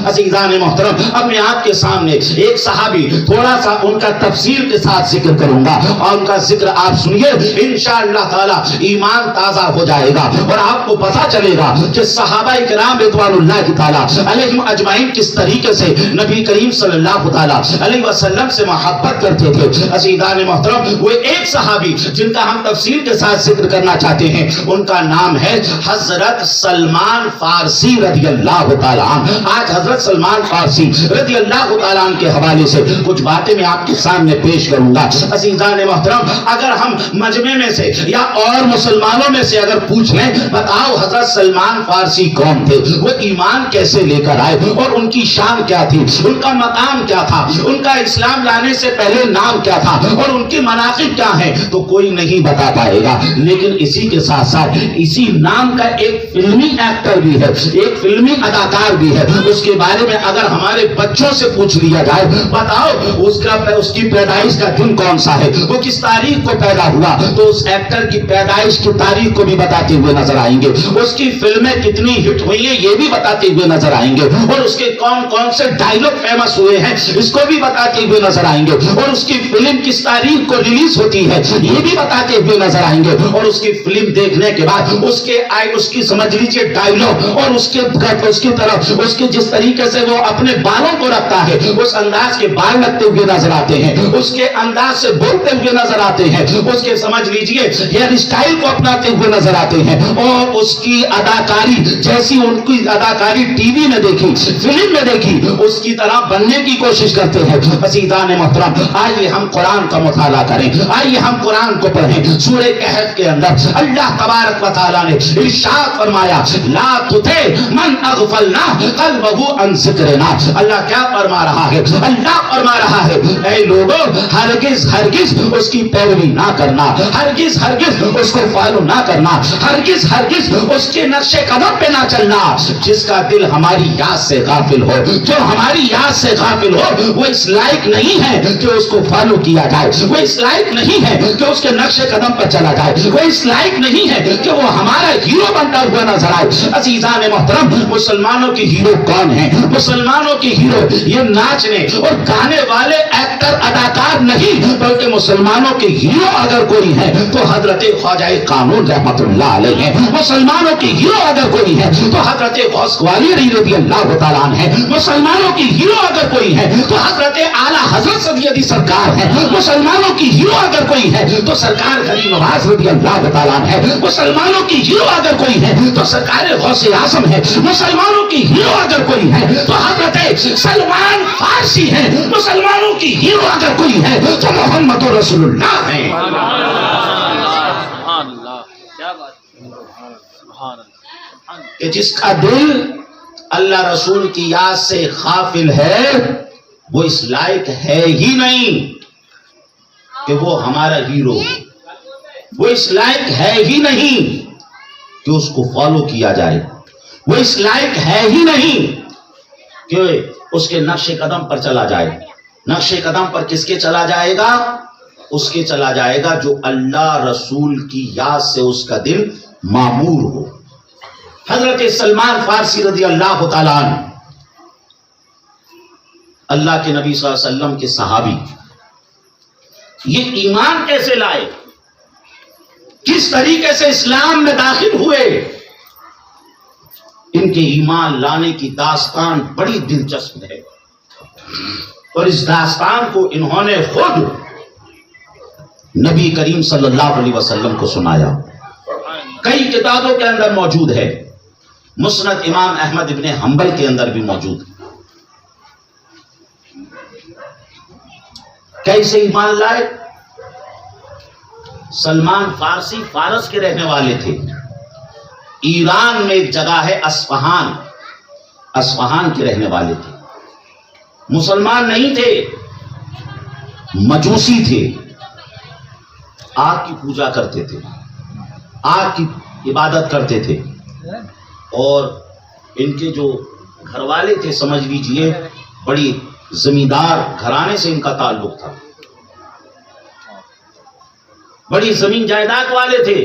عزیزان محترم، اب میں آپ کے سامنے ایک صحابی تھوڑا سا ان کا تفصیل کے ساتھ ذکر کروں گا، اور ان کا ذکر آپ سنیے، انشاءاللہ تعالی ایمان تازہ ہو جائے گا اور آپ کو پتہ چلے گا کہ صحابہ کرام رضوان اللہ تعالی علیہم اجمعین کس طریقے سے نبی کریم صلی اللہ تعالی علیہ وسلم سے محبت کرتے تھے۔ عزیزان محترم، وہ ایک صحابی جن کا ہم تفصیل کے ساتھ ذکر کرنا چاہتے ہیں، ان کا نام ہے حضرت سلمان فارسی رضی اللہ تعالی عنہ۔ آج حضرت سلمان فارسی رضی اللہ تعالیٰ عنہ کے حوالے سے کچھ باتیں میں آپ کے سامنے پیش کروں گا۔ عزیزان محترم، اگر ہم مجمع میں سے یا اور مسلمانوں میں سے اگر پوچھ لیں، بتاؤ حضرت سلمان فارسی کون تھے، وہ ایمان کیسے لے کر آئے اور ان کی شان کیا تھی، ان کا مقام کیا تھا، ان کا اسلام لانے سے پہلے نام کیا تھا اور ان کی مناقب کیا ہیں، تو کوئی نہیں بتا پائے گا۔ لیکن اسی کے ساتھ ساتھ اسی نام کا ایک فلمی ایکٹر بھی ہے، ایک فلمی اداکار بھی ہے، اس کے بارے میں اگر ہمارے بچوں سے پوچھ لیا جائے، بتاؤ اس کی پیدائش کا دن کون سا ہے، وہ کس تاریخ کو پیدا ہوا، تو اس ایکٹر کی پیدائش کی تاریخ کو بھی بتاتے ہوئے نظر آئیں گے، اس کی فلمیں کتنی ہٹ ہوئی ہیں یہ بھی بتاتے ہوئے نظر آئیں گے، اور اس کے کون کون سے ڈائیلاگ فیمس ہوئے ہیں اس کو بھی بتاتے ہوئے نظر آئیں گے، اور اس کی فلم کس تاریخ کو ریلیز ہوتی ہے یہ بھی بتاتے ہوئے نظر آئیں گے، اور اس کی فلم دیکھنے کے بعد اس کی سمجھ لیجیے ڈائیلاگ اور اس کی طرف اس کے جس طریقے سے وہ اپنے بالوں کو رکھتا ہے، اس انداز کے بال رکھتے ہوئے نظر آتے ہیں، اس کے انداز سے بولتے ہوئے نظر آتے ہیں، اس کے سمجھ لیجیے ہیئر اسٹائل کو اپناتے ہوئے نظر آتے ہیں، اور اس کی اداکاری جیسی ان کی اداکاری ٹی وی میں دیکھی، فلم میں دیکھی، اس کی طرح بننے کی کوشش کرتے ہیں۔ عزیزان محترم، آئیے ہم قرآن کا مطالعہ کریں، آئیے ہم قرآن کو پڑھیں۔ سورہ کہف کے اندر اللہ تبارک و تعالیٰ نے ارشاد فرمایا، لا تطع من اغفلنا قلبه عن ذکرنا۔ اللہ کیا فرما رہا ہے؟ اللہ فرما رہا ہے، اے لوگوں، ہرگز ہرگز اس کی پیروی نہ کرنا، ہرگز ہرگز اس کو فالو نہ کرنا، ہرگز ہرگز اس کے نقش قدم پہ نہ چلنا۔ جس کا دل ہماری یاد سے غافل ہو، جو ہماری یاد سے غافل ہو، وہ اس لائق نہیں ہے کہ اس کو فالو کیا جائے، وہ اس لائق نہیں ہے کہ اس کے نقش قدم پر چلا جائے، وہ اس لائق نہیں ہے کہ وہ ہمارا ہیرو بنتا ہوا نظر آئے۔ عزیزان محترم، مسلمانوں کی ہیرو کون ہیں؟ مسلمانوں کی ہیرو یہ ناچنے اور گانے والے ایکٹر اداکار نہیں، بلکہ مسلمانوں کے ہیرو اگر کوئی ہے تو حضرت خواجہ قانون رحمت اللہ علیہ ہیں۔ مسلمانوں کی ہیرو اگر کوئی ہے تو حضرت غوث قوالی رضی اللہ تعالیٰ عنہ ہے۔ مسلمانوں کی ہیرو اگر کوئی ہے تو حضرت اعلیٰ حضرت سید سرکار ہے۔ مسلمانوں کی ہیرو اگر کوئی ہے تو سرکار غریب نواز رضی اللہ تعالیٰ عنہ ہے۔ مسلمانوں کی ہیرو اگر کوئی ہے تو سرکار غوث اعظم ہے۔ مسلمانوں کی ہیرو اگر کوئی ہے تو حضرت سلمان فارسی ہے۔ مسلمانوں کی ہیرو اگر کوئی ہے تو محمد رسول اللہ ہے۔ کہ جس کا دل اللہ رسول کی یاد سے غافل ہے، وہ اس لائق ہے ہی نہیں کہ وہ ہمارا ہیرو ہو، وہ اس لائق ہے ہی نہیں کہ اس کو فالو کیا جائے، وہ اس لائق ہے ہی نہیں کہ اس کے نقش قدم پر چلا جائے۔ نقش قدم پر کس کے چلا جائے گا؟ اس کے چلا جائے گا جو اللہ رسول کی یاد سے اس کا دل معمور ہو۔ حضرت سلمان فارسی رضی اللہ تعالیٰ عنہ، اللہ کے نبی صلی اللہ علیہ وسلم کے صحابی، یہ ایمان کیسے لائے، کس طریقے سے اسلام میں داخل ہوئے، ان کے ایمان لانے کی داستان بڑی دلچسپ ہے، اور اس داستان کو انہوں نے خود نبی کریم صلی اللہ علیہ وسلم کو سنایا۔ کئی کتابوں کے اندر موجود ہے، مسند امام احمد ابن حنبل کے اندر بھی موجود ہے۔ کیسے ایمان لائے؟ سلمان فارسی فارس کے رہنے والے تھے۔ ایران میں ایک جگہ ہے اصفہان، اصفہان کے رہنے والے تھے۔ مسلمان نہیں تھے، مجوسی تھے، آگ کی پوجا کرتے تھے، آگ کی عبادت کرتے تھے، اور ان کے جو گھر والے تھے سمجھ لیجئے بڑی زمیندار گھرانے سے ان کا تعلق تھا، بڑی زمین جائیداد والے تھے،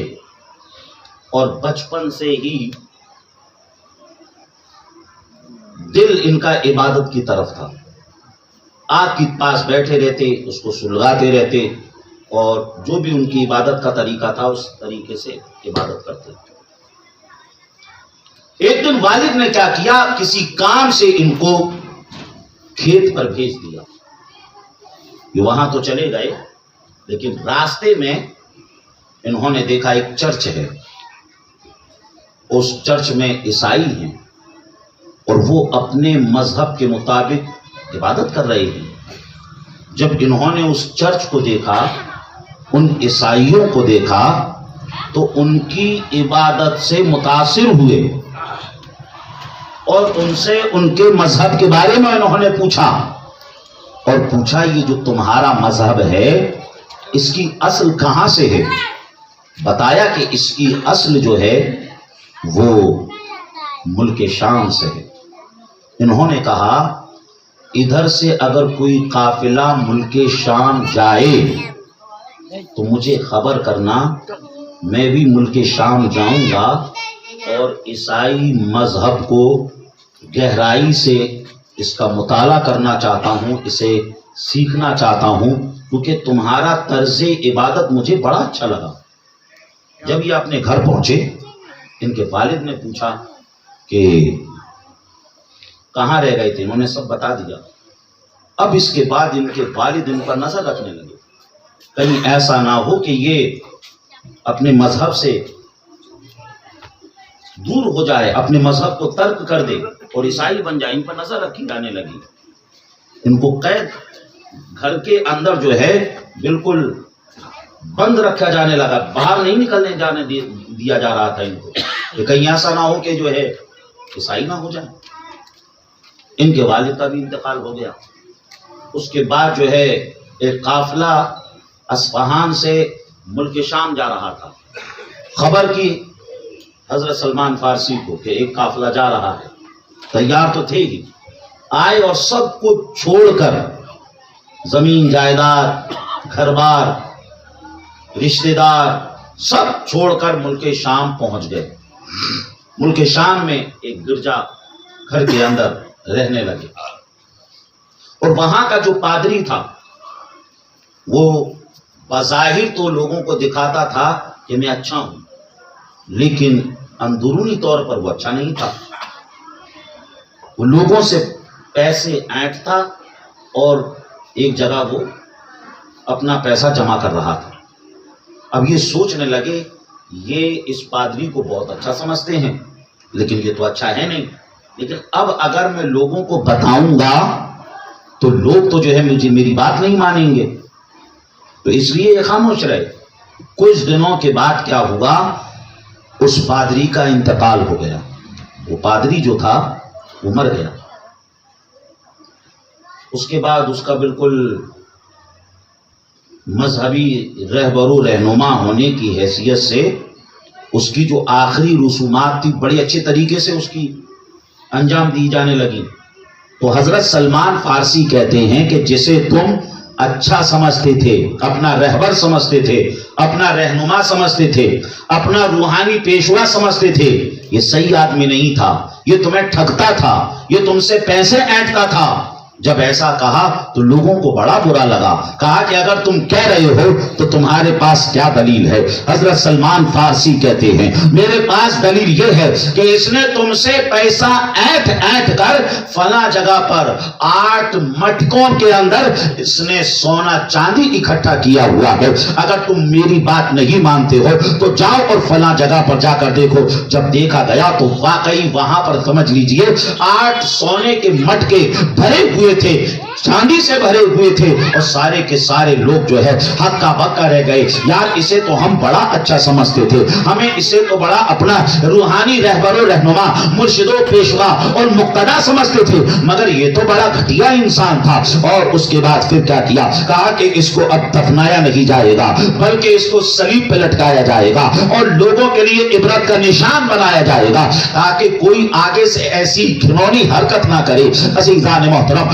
اور بچپن سے ہی دل ان کا عبادت کی طرف تھا. آگ کے پاس بیٹھے رہتے، اس کو سلگاتے رہتے، اور جو بھی ان کی عبادت کا طریقہ تھا اس طریقے سے عبادت کرتے. ایک دن والد نے کیا کیا، کسی کام سے ان کو کھیت پر بھیج دیا. یہ وہاں تو چلے گئے، لیکن راستے میں انہوں نے دیکھا ایک چرچ ہے، اس چرچ میں عیسائی ہیں اور وہ اپنے مذہب کے مطابق عبادت کر رہے ہیں. جب انہوں نے اس چرچ کو دیکھا، ان عیسائیوں کو دیکھا، تو ان کی عبادت سے متاثر ہوئے اور ان سے ان کے مذہب کے بارے میں انہوں نے پوچھا، اور پوچھا یہ جو تمہارا مذہب ہے اس کی اصل کہاں سے ہے؟ بتایا کہ اس کی اصل جو ہے وہ ملک شام سے ہے. انہوں نے کہا ادھر سے اگر کوئی قافلہ ملک شام جائے تو مجھے خبر کرنا، میں بھی ملک شام جاؤں گا اور عیسائی مذہب کو گہرائی سے اس کا مطالعہ کرنا چاہتا ہوں، اسے سیکھنا چاہتا ہوں، کیونکہ تمہارا طرز عبادت مجھے بڑا اچھا لگا. جب یہ اپنے گھر پہنچے، ان کے والد نے پوچھا کہ کہاں رہ گئے تھے، انہوں نے سب بتا دیا. اب اس کے بعد ان کے والد ان پر نظر رکھنے لگے، کہیں ایسا نہ ہو کہ یہ اپنے مذہب سے دور ہو جائے، اپنے مذہب کو ترک کر دے اور عیسائی بن جائے. ان پر نظر رکھی جانے لگی. ان کو قید گھر کے اندر جو ہے بالکل بند رکھا جانے لگا، باہر نہیں نکلنے جانے دیا جا رہا تھا ان کو، کہ کہیں ایسا نہ ہو کہ جو ہے عیسائی نہ ہو جائے. ان کے والد کا بھی انتقال ہو گیا. اس کے بعد جو ہے ایک قافلہ اصفہان سے ملک شام جا رہا تھا. خبر کی حضرت سلمان فارسی کو کہ ایک قافلہ جا رہا ہے. تیار تو تھے ہی، آئے اور سب کچھ چھوڑ کر، زمین جائیداد، گھر بار، رشتہ دار، سب چھوڑ کر ملک شام پہنچ گئے. ملک شام میں ایک گرجا گھر کے اندر رہنے لگے. اور وہاں کا جو پادری تھا وہ بظاہر تو لوگوں کو دکھاتا تھا کہ میں اچھا ہوں، لیکن اندرونی طور پر وہ اچھا نہیں تھا. وہ لوگوں سے پیسے اینٹتا اور ایک جگہ وہ اپنا پیسہ جمع کر رہا تھا. اب یہ سوچنے لگے یہ اس پادری کو بہت اچھا سمجھتے ہیں، لیکن یہ تو اچھا ہے نہیں. لیکن اب اگر میں لوگوں کو بتاؤں گا تو لوگ تو جو ہے مجھے میری بات نہیں مانیں گے، تو اس لیے یہ خاموش رہے. کچھ دنوں کے بعد کیا ہوا، اس پادری کا انتقال ہو گیا. وہ پادری جو تھا وہ مر گیا. اس کے بعد اس کا بالکل مذہبی رہبر و رہنما ہونے کی حیثیت سے اس کی جو آخری رسومات تھی بڑے اچھے طریقے سے اس کی انجام دی جانے لگی. تو حضرت سلمان فارسی کہتے ہیں کہ جسے تم اچھا سمجھتے تھے، اپنا رہبر سمجھتے تھے، اپنا رہنما سمجھتے تھے، اپنا روحانی پیشوا سمجھتے تھے، یہ صحیح آدمی نہیں تھا، یہ تمہیں ٹھگتا تھا، یہ تم سے پیسے اینٹتا تھا. جب ایسا کہا تو لوگوں کو بڑا برا لگا. کہا کہ اگر تم کہہ رہے ہو تو تمہارے پاس کیا دلیل ہے؟ حضرت سلمان فارسی کہتے ہیں میرے پاس دلیل یہ ہے کہ اس نے تم سے پیسہ اینٹ اینٹ کر فلاں جگہ پر 8 مٹکوں کے اندر اس نے سونا چاندی اکٹھا کیا ہوا ہے. اگر تم میری بات نہیں مانتے ہو تو جاؤ اور فلاں جگہ پر جا کر دیکھو. جب دیکھا گیا تو واقعی وہاں پر سمجھ لیجئے 8 سونے کے مٹکے بھرے ہوئے تھے، چاندی سے بھرے ہوئے تھے، اور سارے کے سارے لوگ جو ہے ہکا بکا رہ گئے. یار اسے تو ہم بڑا اچھا سمجھتے تھے، ہمیں اسے تو بڑا اپنا روحانی رہبر و رہنما، مرشد و پیشوا اور مقتدا سمجھتے تھے، مگر یہ تو بڑا گھٹیا انسان تھا. اور اس کے بعد پھر کیا کیا؟ کہا کہ اس کو اب دفنایا نہیں جائے گا بلکہ اس کو صلیب پہ لٹکایا جائے گا اور لوگوں کے لیے عبرت کا نشان بنایا جائے گا تاکہ کوئی آگے سے ایسی گھنونی حرکت نہ کرے. عزیزان محترم،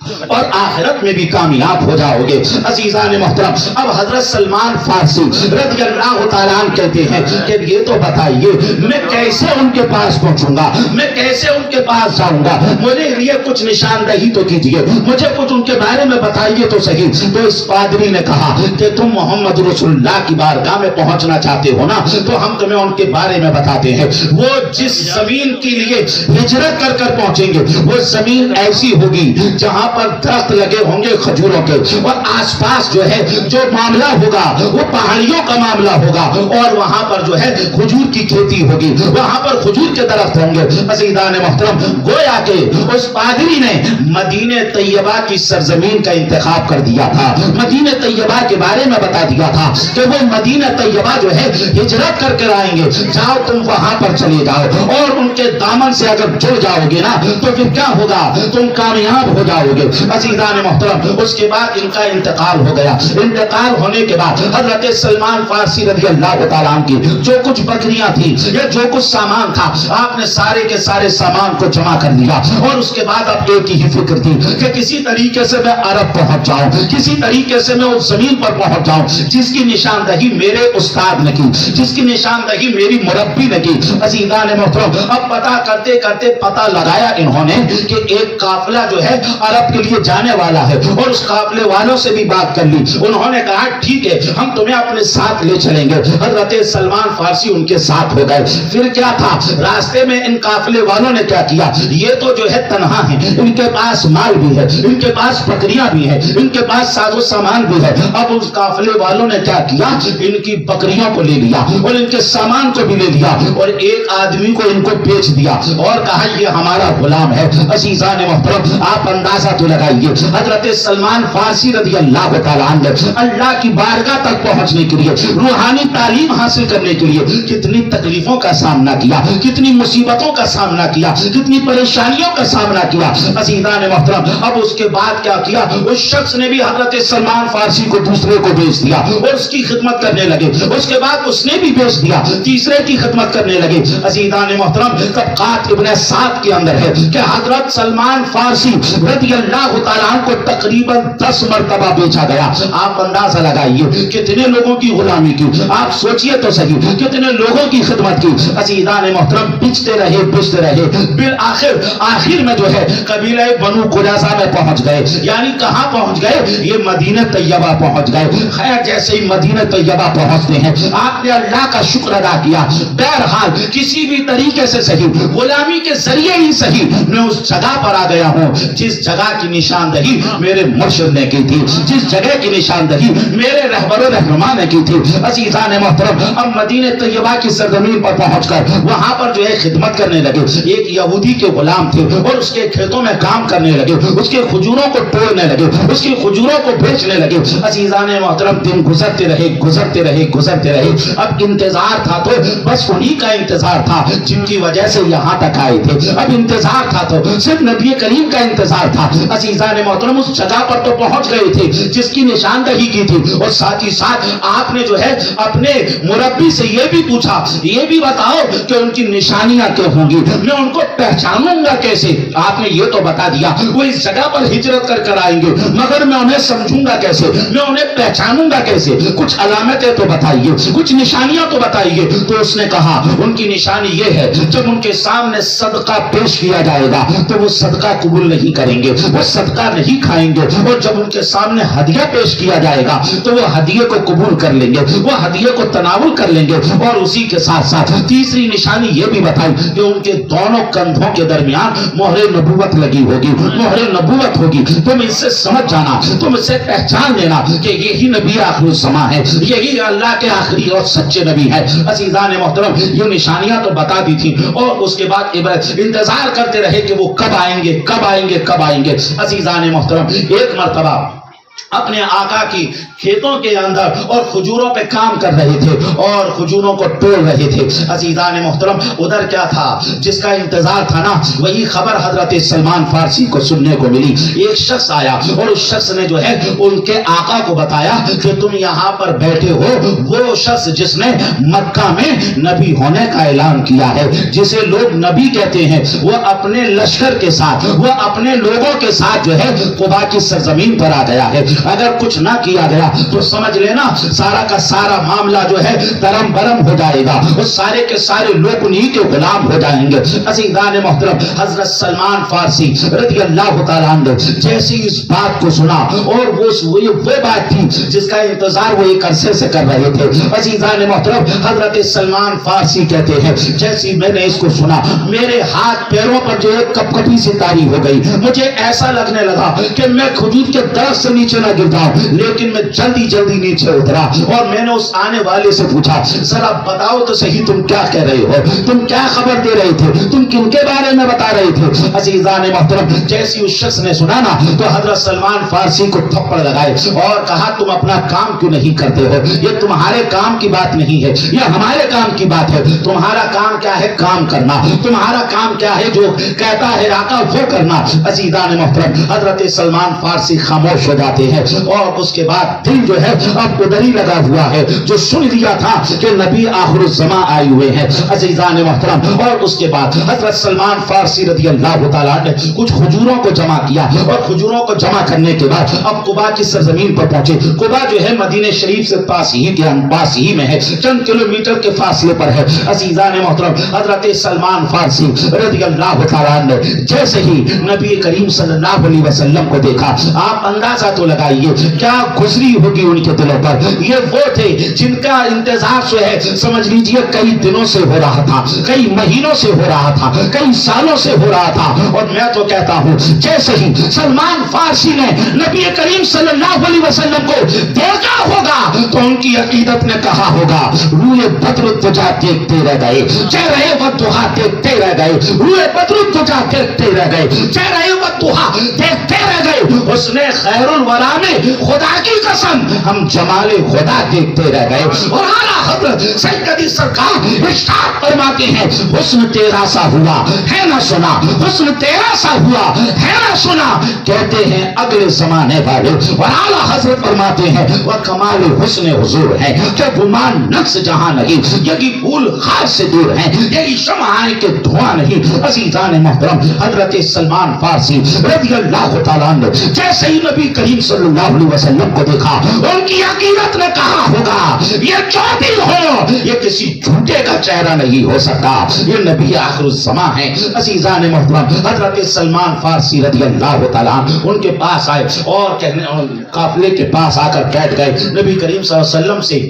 اور آخرت میں بھی کامیاب ہو جاؤ گے۔ عزیزان محترم، اب حضرت سلمان فارسی رضی اللہ تعالیٰ عنہ کہتے ہیں کہ یہ تو بتائیے میں کیسے ان کے پاس پہنچوں گا، میں کیسے ان کے پاس جاؤں گا، مجھے لیے کچھ نشاندہی تو کیجئے، مجھے کچھ ان کے بارے میں بتائیے تو صحیح۔ تو اس پادری نے کہا کہ تم محمد رسول اللہ کی بارگاہ میں پہنچنا چاہتے ہو نا، تو ہم تمہیں ان کے بارے میں بتاتے ہیں۔ وہ جس زمین کے لیے ہجرت کر کر پہنچیں گے وہ زمین ایسی ہوگی جہاں پر درخت لگے ہوں گے کھجوروں کے، اور آس پاس جو ہے جو معاملہ ہوگا وہ پہاڑیوں کا معاملہ ہوگا، اور وہاں پر جو ہے کھجور کی کھیتی ہوگی، وہاں پر کھجور کے درخت ہوں گے۔ عزیزان محترم، گویا کہ اس پادری نے مدینہ طیبہ کی سرزمین کا انتخاب کر دیا تھا، مدینہ طیبہ کے بارے میں بتا دیا تھا کہ وہ مدینہ طیبہ جو ہے ہجرت کر کر آئیں گے، جاؤ تم وہاں پر چلے جاؤ، اور ان کے دامن سے اگر جڑ جاؤ گے نا تو پھر کیا ہوگا، تم کامیاب ہو جاؤ گے۔ عزیزان محترم، اس کے بعد ان کا انتقال ہو گیا۔ انتقال ہونے کے بعد حضرت سلمان فارسی رضی اللہ تعالیٰ عنہ کی جو کچھ بکریاں تھیں یا جو کچھ سامان تھا، آپ نے سارے کے سارے سامان کو جمع کر لیا، اور اس کے بعد اب ایک ہی فکر تھی کہ کسی طریقے سے میں عرب پہنچ جاؤں، کسی طریقے سے میں اس زمین پر پہنچ جاؤں جس کی نشاندہی میرے استاد نے کی، جس کی نشاندہی میری مربی نے کی۔ عزیزان محترم، اب پتہ کرتے کرتے پتہ لگایا انہوں نے کہ ایک قافلہ جو ہے عرب کے لیے جانے والا ہے، اور اس قافلے والوں سے بھی بات کر لی۔ انہوں نے کہا ٹھیک ہے ہم تمہیں اپنے ساتھ لے چلیں گے۔ حضرت سلمان فارسی ان کے ساتھ ہو گئے۔ پھر کیا تھا، راستے میں ان قافلے والوں نے کیا کیا، یہ تو جو ہے تنہا ہیں، ان کے پاس مال بھی ہے، ان کے پاس بکریاں بھی ہیں، ان کے پاس ساز و سامان بھی ہے۔ اب اس قافلے والوں نے کیا کیا، ان کی بکریوں کو لے لیا اور ان کے سامان کو بھی لے لیا، اور ایک آدمی کو ان کو بیچ دیا اور کہا یہ ہمارا غلام ہے۔ عزیزان محترم، آپ اندازہ تو لگائیے حضرت سلمان فارسی رضی اللہ تعالیٰ عنہ اللہ کی بارگاہ تک پہنچنے کے لیے، روحانی تعلیم حاصل کرنے کے لیے کتنی تکلیفوں کا سامنا کیا، کتنی مصیبتوں کا سامنا کیا، کتنی پریشانیوں کا سامنا کیا۔ عزیزان محترم، اب اس کے بعد کیا کیا، اس شخص نے بھی حضرت سلمان فارسی کو دوسرے کو بیچ دیا اور اس کی خدمت کرنے لگے۔ اس کے بعد اس نے بھی بیچ دیا، تیسرے کی خدمت کرنے لگے۔ عزیزان محترم، طبقات ابن سعد کے اندر ہے کہ حضرت سلمان فارسی رضی اللہ تعالیٰ عنہ کو تقریباً 10 مرتبہ بیچا گیا۔ آپ اندازہ لگائیے کتنے لوگوں کی غلامی کی، آپ سوچئے تو صحیح کتنے لوگوں کی خدمت کی۔ عزیزان محترم، بیچتے رہے بیچتے رہے، آخر میں جو ہے قبیلہ بنو قریظہ میں پہنچ گئے۔ یعنی کہاں پہنچ گئے، یہ مدینہ طیبہ پہنچ گئے۔ خیر جیسے ہی مدینہ طیبہ پہنچتے ہیں آپ نے اللہ کا شکر ادا کیا، بہرحال کسی بھی طریقے سے صحیح، غلامی کے ذریعے ہی صحیح، میں اس جگہ پر آ گیا ہوں جس جگہ کی نشاندہی میرے مرشد نے کی تھی، جس جگہ کی نشاندہی میرے رہبر و رہنما نے کی تھی۔ عزیزان محترم، اب مدینہ طیبہ کی سرزمین پر پہنچ کر وہاں پر جو ہے خدمت کرنے لگے۔ ایک یہودی کے غلام تھے اور اس کے کھیتوں میں کام کرنے لگے، اس کے کھجوروں کو توڑنے لگے، اس کی کھجوروں کو بیچنے لگے۔ عزیزان محترم، دن گزرتے رہے گزرتے رہے گزرتے رہے، اب انتظار تھا تو بس انہی کا انتظار تھا جن کی وجہ سے یہاں تک آئے تھے۔ اب انتظار تھا تو صرف نبی کریم کا انتظار تھا۔ عزیزان محترم، اس جگہ پر تو پہنچ گئے تھے جس کی نشاندہی کی تھی، اور ساتھ ہی ساتھ آپ نے جو ہے اپنے مربی سے یہ بھی پوچھا، یہ بھی بتاؤ کہ ان کی نشانیاں کیا ہوں گی، میں ان کو پہچانوں گا کیسے۔ آپ نے یہ تو بتا دیا وہ اس جگہ پر ہجرت کر کر آئیں گے، مگر میں انہیں سمجھوں گا کیسے، میں انہیں پہچانوں گا کیسے، کچھ علامتیں تو بتائیے، کچھ نشانیاں تو بتائیے۔ تو اس نے کہا ان کی نشانی یہ ہے، جب ان کے سامنے صدقہ پیش کیا جائے گا تو وہ صدقہ قبول نہیں کریں گے، وہ صدقہ نہیں کھائیں گے، اور جب ان کے سامنے ہدیہ پیش کیا جائے گا تو وہ ہدیے کو قبول کر لیں گے، وہ ہدیے کو تناول کر لیں گے۔ اور اسی کے ساتھ ساتھ تیسری نشانی یہ بھی بتائی کہ ان کے دونوں کندھوں کے درمیان مہر نبوت لگی ہوگی، مہر نبوت ہوگی۔ تم اس سے سمجھ جانا، تم اس سے پہچان لینا کہ یہی نبی آخر الزمان ہے، یہی اللہ کے آخری اور سچے نبی ہے۔ عزیزان محترم، یہ نشانیاں تو بتا دی تھی، اور اس کے بعد انتظار کرتے رہے کہ وہ کب آئیں گے کب آئیں گے کب آئیں گے۔ عزیزان محترم، ایک مرتبہ اپنے آقا کی کھیتوں کے اندر اور کھجوروں پہ کام کر رہے تھے اور کھجوروں کو توڑ رہے تھے۔ عزیزان محترم ادھر کیا تھا جس کا انتظار تھا نا، وہی خبر حضرت سلمان فارسی کو سننے کو ملی۔ ایک شخص آیا اور اس شخص نے جو ہے ان کے آقا کو بتایا کہ تم یہاں پر بیٹھے ہو وہ شخص جس نے مکہ میں نبی ہونے کا اعلان کیا ہے، جسے لوگ نبی کہتے ہیں، وہ اپنے لشکر کے ساتھ، وہ اپنے لوگوں کے ساتھ جو ہے قبا کی سرزمین پر آ گیا ہے۔ اگر کچھ نہ کیا گیا تو سمجھ لینا سارا کا سارا معاملہ جو ہے درم برم ہو جائے گا، وہ سارے کے سارے لوگ انہیں کے غلام ہو جائیں گے۔ عزیزان محترم حضرت سلمان فارسی رضی اللہ تعالیٰ عنہ جیسی اس بات کو سنا، اور وہ بات تھی جس کا انتظار وہ ایک عرصے سے کر رہے تھے۔ عزیزان محترم حضرت سلمان فارسی کہتے ہیں جیسی میں نے اس کو سنا میرے ہاتھ پیروں پر جو ایک کپ کپی سی طاری ہو گئی، مجھے ایسا لگنے لگا کہ میں کھجور کے درخت سے نیچے نہ گر جاؤں، لیکن میں جلدی جلدی نیچے اترا اور میں نے اس آنے والے سے پوچھا ذرا بتاؤ تو صحیح تم کیا کہہ رہے ہو، تم کیا خبر دے رہے تھے، تم کن کے بارے میں بتا رہے تھے۔ عزیزان محترم جیسی اس شخص نے سنا نا تو حضرت سلمان فارسی کو تھپڑ لگائے اور کہا تم اپنا کام کیوں نہیں کرتے ہو، یہ تمہارے کام کی بات نہیں ہے، یہ ہمارے کام کی بات ہے۔ تمہارا کام کیا ہے؟ کام کرنا۔ تمہارا کام کیا ہے؟ جو کہتا ہے آقا وہ کرنا۔ عزیزان محترم حضرت سلمان فارسی خاموش ہو جاتے ہیں اور اس کے بعد دل جو ہے اب ادھر ہی لگا ہوا ہے، جو سن لیا تھا کہ نبی آخر الزمان آئے ہوئے ہیں۔ عزیزان محترم اور اس کے بعد حضرت سلمان فارسی رضی اللہ تعالیٰ نے کچھ کھجوروں کو جمع کیا اور کھجوروں کو جمع کرنے کے بعد اب قبا کی سرزمین پر پہنچے۔ قبا جو ہے مدینہ شریف سے پاس ہی میں ہے، چند کلومیٹر کے فاصلے پر ہے۔ عزیزان محترم حضرت سلمان فارسی رضی اللہ تعالیٰ نے جیسے ہی نبی کریم صلی اللہ علیہ وسلم کو دیکھا، آپ اندازہ تو لگائیے کیا گزری ہوگی ان کے دلوں پر۔ یہ وہ تھے جن کا انتظار جو ہے سمجھ لیجئے کئی دنوں سے ہو رہا تھا، کئی مہینوں سے ہو رہا تھا، کئی سالوں سے ہو رہا تھا۔ اور میں تو کہتا ہوں جیسے ہی سلمان فارسی نے نبی کریم صلی اللہ علیہ وسلم کو دیکھا ہوگا تو ان کی عقیدت نے کہا ہوگا روئے بدر الدجا دیکھتے رہ گئے، چہرے والضحا دیکھتے رہ گئے، روئے بدر الدجا دیکھتے رہ گئے، چہرے والضحا دیکھتے رہ گئے۔ اس نے خیر الورا میں خدا کی قسم ہم جمال خدا دیکھتے رہ گئے۔ اور اعلیٰ حضرت سیدی سرکار ارشاد فرماتے ہیں حسن تیرا سا ہوا ہے نہ سنا، حسن تیرا سا ہوا ہے نہ سنا، کہتے ہیں اگلے زمانے والے۔ اور اعلیٰ حضرت فرماتے ہیں وہ کمال حسن حضور ہے کہ گمان نقص جہاں نہیں، یہی پھول خار سے دور ہے، یہی شمعائے کے دھواں نہیں۔ عزیزان محترم حضرت سلمان فارسی رضی اللہ تعالیٰ عنہ جیسے ہی نبی کریم صلی اللہ علیہ وسلم کو دیکھا ان کی عقیدت نے کہا ہوگا یہ جو بھی ہو یہ کسی جھوٹے کا چہرہ نہیں ہو سکتا، یہ نبی آخر الزمان ہے۔ عزیزان محترم حضرت سلمان فارسی رضی اللہ تعالیٰ ان کے پاس آئے اور قافلے کے پاس آ کر بیٹھ گئے۔ نبی کریم صلی اللہ علیہ وسلم سے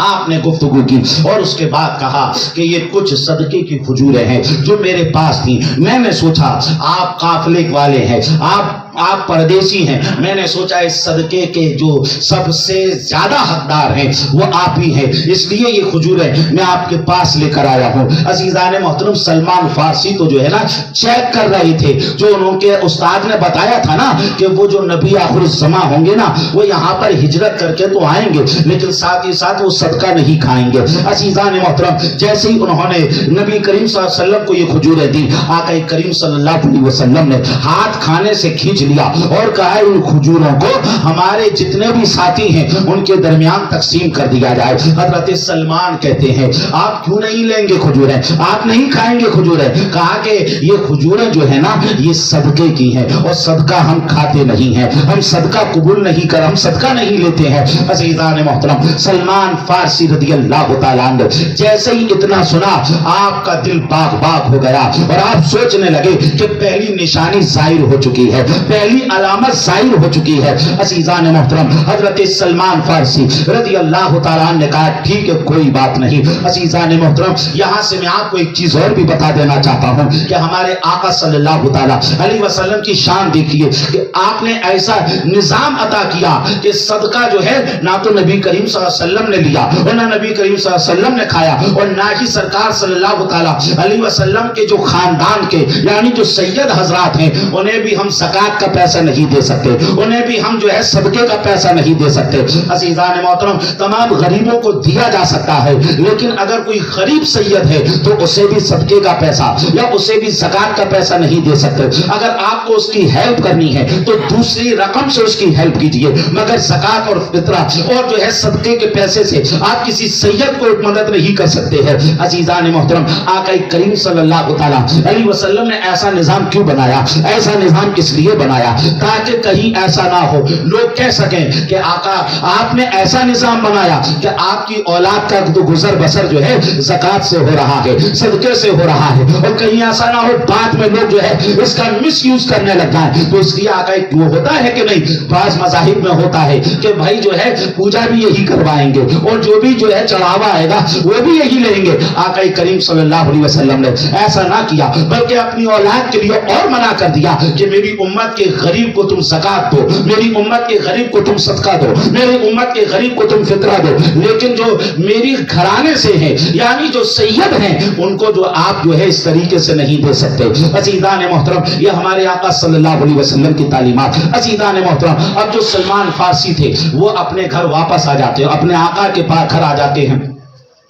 آپ نے گفتگو کی اور اس کے بعد کہا کہ یہ کچھ صدقے کی کھجوریں ہیں جو میرے پاس تھی، میں نے سوچا آپ قافلے والے ہیں، آپ پردیسی ہیں، میں نے سوچا اس صدقے کے جو سب سے زیادہ حقدار ہیں وہ آپ ہی ہیں، اس لیے یہ کھجوریں میں آپ کے پاس لے کر آیا ہوں۔ عزیزان محترم سلمان فارسی تو جو ہے نا چیک کر رہے تھے، جو ان کے استاد نے بتایا تھا نا کہ وہ جو نبی آخر الزمان ہوں گے نا وہ یہاں پر ہجرت کر کے تو آئیں گے لیکن ساتھ ہی ساتھ وہ صدقہ نہیں کھائیں گے۔ عزیزان محترم جیسے ہی انہوں نے نبی کریم صلی اللہ علیہ وسلم کو یہ کھجوریں دی، آقا کریم صلی اللہ علیہ وسلم نے ہاتھ کھانے سے کھینچ لیا اور کہا ان کھجوروں کو ہمارے جتنے بھی ساتھی ہیں ان کے درمیان تقسیم کر دیا جائے۔ حضرت سلمان کہتے ہیں آپ کیوں نہیں لیں گے کھجوریں، آپ نہیں کھائیں گے کھجوریں؟ کہا کہ یہ کھجوریں جو ہے نا یہ صدقے کی ہیں اور صدقہ ہم کھاتے نہیں ہیں، ہم صدقہ قبول نہیں کر، ہم صدقہ نہیں لیتے ہیں۔ عزیزان محترم سلمان فارسی رضی اللہ تعالیٰ عنہ جیسے ہی اتنا سنا آپ کا دل باغ باغ ہو گیا اور آپ سوچنے لگے کہ پہلی نشانی ظاہر ہو چکی ہے، پہلی علامت ظاہر ہو چکی ہے۔ عزیزان محترم حضرت سلمان فارسی رضی اللہ تعالیٰ عنہ نے کہا ٹھیک ہے کوئی بات نہیں۔ عزیزان محترم یہاں سے میں آپ کو ایک چیز اور بھی بتا دینا چاہتا ہوں کہ ہمارے آقا صلی اللہ تعالیٰ علیہ وسلم کی شان دیکھیے کہ آپ نے ایسا نظام عطا کیا کہ صدقہ جو ہے نہ تو نبی کریم صلی اللہ علیہ وسلم نے لیا اور نہ نبی کریم صلی اللہ علیہ وسلم نے کھایا اور نہ ہی سرکار صلی اللہ تعالیٰ علیہ وسلم کے جو خاندان کے یعنی جو سید حضرات ہیں انہیں بھی ہم زکوٰۃ کا کا پیسہ نہیں دے سکتے، انہیں بھی ہم جو ہے صدقے کا پیسہ نہیں دے سکتے۔ عزیزان محترم، تمام غریبوں کو دیا جا سکتا ہے، لیکن اگر کوئی غریب سید ہے تو اسے بھی صدقے کا پیسہ یا اسے بھی زکات کا پیسہ نہیں دے سکتے۔ اگر آپ کو اس کی ہیلپ کرنی ہے تو دوسری رقم سے اس کی ہیلپ کیجیے، مگر زکات اور فطرہ اور جو ہے صدقے کے پیسے سے آپ کسی سید کو مدد نہیں کر سکتے ہیں۔ عزیزان محترم، آقا کریم صلی اللہ تعالیٰ علیہ وسلم نے ایسا نظام کیوں بنایا؟ ایسا نظام اس لیے بنایا تاکہ کہیں ایسا نہ ہو لوگ کہہ سکیں کہ آقا آپ نے ایسا نظام بنایا کہ آپ کی اولاد کا تو گزر بسر جو ہے زکات سے ہو رہا ہے، صدقے سے ہو رہا ہے، اور کہیں ایسا نہ ہو بعد میں لوگ جو ہے اس کا مس یوز کرنے لگ جائیں۔ تو اس لیے آقا وہ ہوتا ہے کہ نہیں، بعض مذاہب میں ہوتا ہے کہ بھائی جو ہے پوجا بھی یہی کروائیں گے اور جو بھی جو ہے چڑھاوا آئے گا وہ بھی یہی لیں گے۔ آقا کریم صلی اللہ علیہ وسلم نے ایسا نہ کیا، بلکہ اپنی اولاد کے لیے اور منع کر دیا کہ میری امت کے غریب کو تم زکات دو، میری امت کے غریب کو تم صدقہ دو، میری امت کے غریب کو تم فطرہ دو، لیکن جو میری گھرانے سے ہیں یعنی جو سید ہیں ان کو جو آپ جو ہے اس طریقے سے نہیں دے سکتے۔ عزیزان محترم، یہ ہمارے آقا صلی اللہ علیہ وسلم کی تعلیمات۔ عزیزان محترم، اب جو سلمان فارسی تھے وہ اپنے گھر واپس آ جاتے ہیں، اپنے آقا کے پاس گھر آ جاتے ہیں،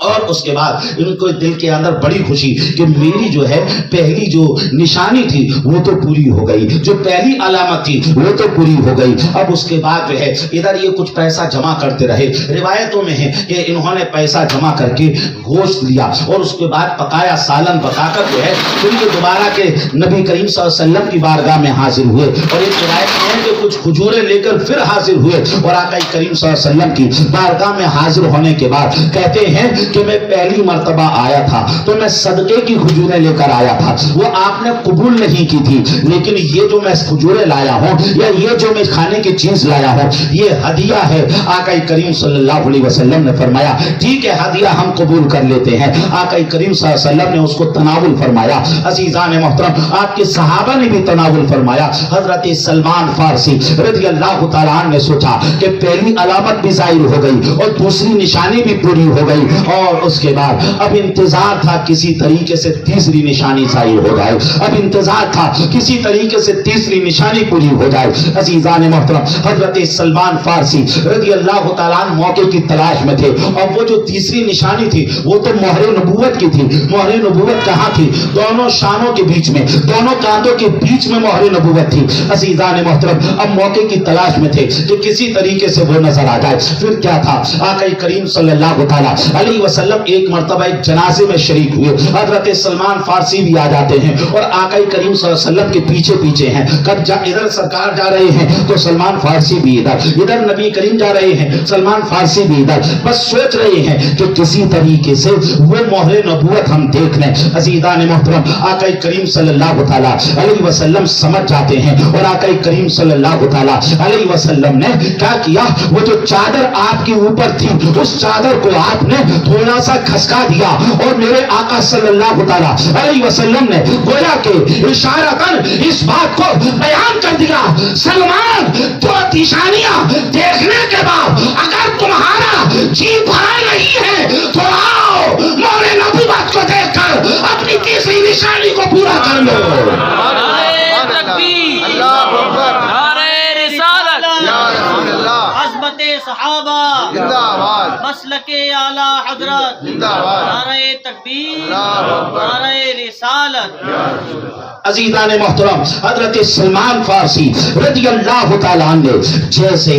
اور اس کے بعد ان کو دل کے اندر بڑی خوشی کہ میری جو ہے پہلی جو نشانی تھی وہ تو پوری ہو گئی، جو پہلی علامت تھی وہ تو پوری ہو گئی۔ اب اس کے بعد جو ہے ادھر یہ کچھ پیسہ جمع کرتے رہے، روایتوں میں ہے کہ انہوں نے پیسہ جمع کر کے گوشت لیا اور اس کے بعد پکایا سالن پکا کر جو ہے پھر یہ دوبارہ کے نبی کریم صلی اللہ علیہ وسلم کی بارگاہ میں حاضر ہوئے، اور ایک روایت میں ہے کہ کچھ کھجوریں لے کر پھر حاضر ہوئے، اور آقا کریم صلی اللہ علیہ وسلم کی بارگاہ میں حاضر ہونے کے بعد کہتے ہیں کہ میں پہلی مرتبہ آیا تھا تو میں صدقے کی کھجوریں لے کر آیا تھا، وہ آپ نے قبول نہیں کی تھی، لیکن یہ جو میں کھجوریں لایا ہوں یا یہ جو میں کھانے کی چیز لایا ہوں یہ ہدیہ ہے۔ آقا کریم صلی اللہ علیہ وسلم نے فرمایا ٹھیک ہے ہدیہ ہم قبول کر لیتے ہیں۔ آقا کریم صلی اللہ علیہ وسلم نے اس کو تناول فرمایا۔ عزیزان محترم، آپ کے صحابہ نے بھی تناول فرمایا۔ حضرت سلمان فارسی رضی اللہ تعالیٰ عنہ نے سوچا کہ پہلی علامت بھی ظاہر ہو گئی اور دوسری نشانی بھی پوری ہو گئی، اور اس کے بعد اب انتظار تھا کسی طریقے سے تیسری نشانی ظاہر ہو جائے، اب انتظار تھا کسی طریقے سے تیسری نشانی پوری ہو جائے۔ عزیزان محترم، حضرت سلمان فارسی رضی اللہ تعالیٰ عنہ موقع کی تلاش میں تھے، اور وہ جو تیسری نشانی تھی وہ تو مہر نبوت کی تھی۔ مہر نبوت کہاں تھی؟ دونوں شانوں کے بیچ میں، دونوں کاندھوں کے بیچ میں مہر نبوت تھی۔ عزیزان محترم، اب موقع کی تلاش میں تھے کہ کسی طریقے سے وہ نظر آ جائے۔ پھر کیا تھا؟ آقا کریم صلی اللہ تعالیٰ علیہ وسلم ایک مرتبہ ایک جنازے میں شریک ہوئے، حضرت سلمان فارسی بھی آ جاتے ہیں اور آقا کریم صلی اللہ علیہ وسلم کے پیچھے پیچھے ہیں، ادھر سرکار جا رہے ہیں تو سلمان فارسی بھی ادھر نبی کریم جا رہے ہیں، سلمان فارسی بھی ادھر، بس سوچ رہے ہیں کہ کسی طریقے سے وہ مہر نبوت ہم دیکھ لیں۔ عزیزان محترم، آقا کریم صلی اللہ تعالیٰ علیہ وسلم سمجھ جاتے ہیں، اور آقا کریم صلی اللہ تعالیٰ علیہ وسلم نے کیا کیا؟ وہ جو چادر آپ کے اوپر تھی اس چادر کو آپ نے تھوڑا سا کھسکا دیا، اور میرے آقا صلی اللہ تعالیٰ علیہ وسلم نے گویا کہ اشارتاً اس بات کو بیان کر دیا، سلمان دو نشانیاں دیکھنے کے بعد اگر تمہارا جی بھرا نہیں ہے تو آؤ مہر نبوت کو دیکھ کر اپنی تیسری نشانی کو پورا کر لو۔ نعرہ تکبیر، اللہ اکبر، نعرہ رسالت، یا رسول اللہ، عظمت صحابہ، زندہ آباد، مسلک اعلی حضرت، زندہ آباد، نعرہ تکبیر، اللہ اکبر، نعرہ رسالت۔ عزیزان محترم، حضرت سلمان فارسی رضی اللہ تعالیٰ عنہ جیسے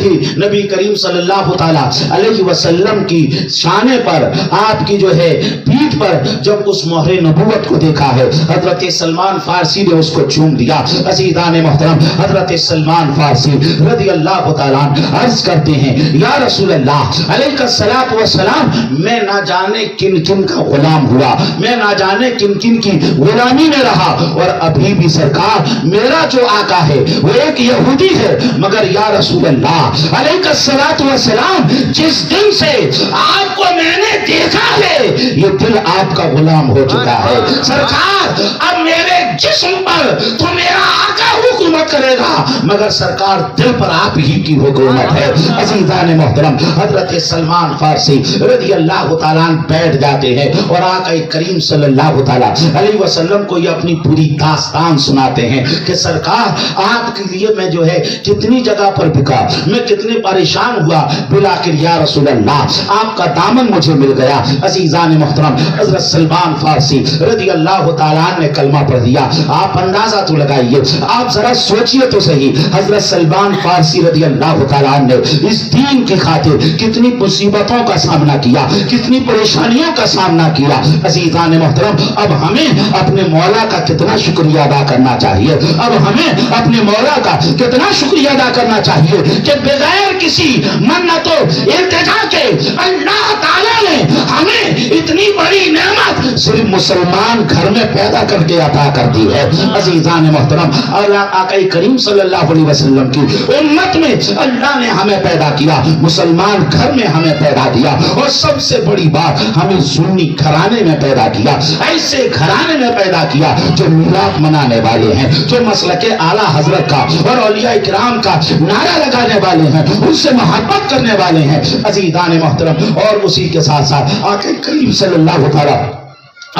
ہی نبی کریم صلی اللہ تعالیٰ علیہ وسلم کی شانے پر، آپ کی جو ہے پیٹھ پر جب اس مہر نبوت کو دیکھا ہے، حضرت سلمان فارسی نے اس کو چوم دیا۔ عزیزان محترم، حضرت سلمان فارسی رضی اللہ تعالیٰ عنہ عرض کرتے ہیں یا رسول اللہ علیہ الصلوۃ والسلام، میں نہ جانے کن کن کا غلام ہوا، میں نہ جانے کن کن کی غلامی میں رہا، اور ابھی بھی سرکار میرا جو آقا ہے وہ ایک یہودی ہے، مگر یا رسول اللہ علیہ الصلوۃ والسلام جس دن سے آپ کو میں نے دیکھا ہے یہ دل آپ کا غلام ہو چکا ہے۔ سرکار اب میرے جسم پر تو میرا آقا حکم حکومت کرے گا مگر سرکار دل پر آپ ہی کی حکومت ہے۔ عزیزان محترم، حضرت سلمان فارسی رضی اللہ تعالیٰ عنہ بیٹھ جاتے ہیں اور آقا کریم صلی اللہ تعالیٰ علیہ وسلم کو یہ اپنی پوری داستان سناتے ہیں کہ سرکار آپ کے لیے میں جو ہے کتنی جگہ پر بکا، میں کتنے پریشان ہوا، بلاخر یا رسول اللہ آپ کا دامن مجھے مل گیا۔ عزیزان محترم، حضرت سلمان فارسی رضی اللہ تعالیٰ عنہ نے کلمہ پڑھ دیا۔ آپ اندازہ تو لگائیے، آپ ذرا سوچئے تو صحیح، حضرت سلمان فارسی رضی اللہ تعالیٰ عنہ نے اس دین کی خاطر کتنی مصیبتوں کا سامنا کیا، کتنی پریشانیوں کا سامنا کیا۔ عزیزان محترم، اب ہمیں اپنے مولا کا کتنا شکریہ ادا کرنا چاہیے، اب ہمیں اپنے مولا کا کتنا شکریہ ادا کرنا چاہیے کہ بغیر کسی منت و التجا کے اللہ تعالیٰ نے ہمیں اتنی بڑی نعمت صرف مسلمان گھر میں پیدا کر کے عطا کر دی ہے۔ عزیزان محترم، آقا کریم صلی اللہ علیہ وسلم کی امت میں اللہ نے ہمیں پیدا کیا، مسلمان گھر میں ہمیں پیدا کیا، اور سب سے بڑی بات ہمیں سنی گھرانے میں پیدا کیا، ایسے گھرانے میں پیدا کیا جو میلاد منانے والے ہیں، جو مسلک اعلیٰ حضرت کا اور اولیاء کرام کا نعرہ لگانے والے ہیں، ان سے محبت کرنے والے ہیں۔ عزیزان محترم، اور اسی کے ساتھ ساتھ آقا کریم صلی اللہ تعالیٰ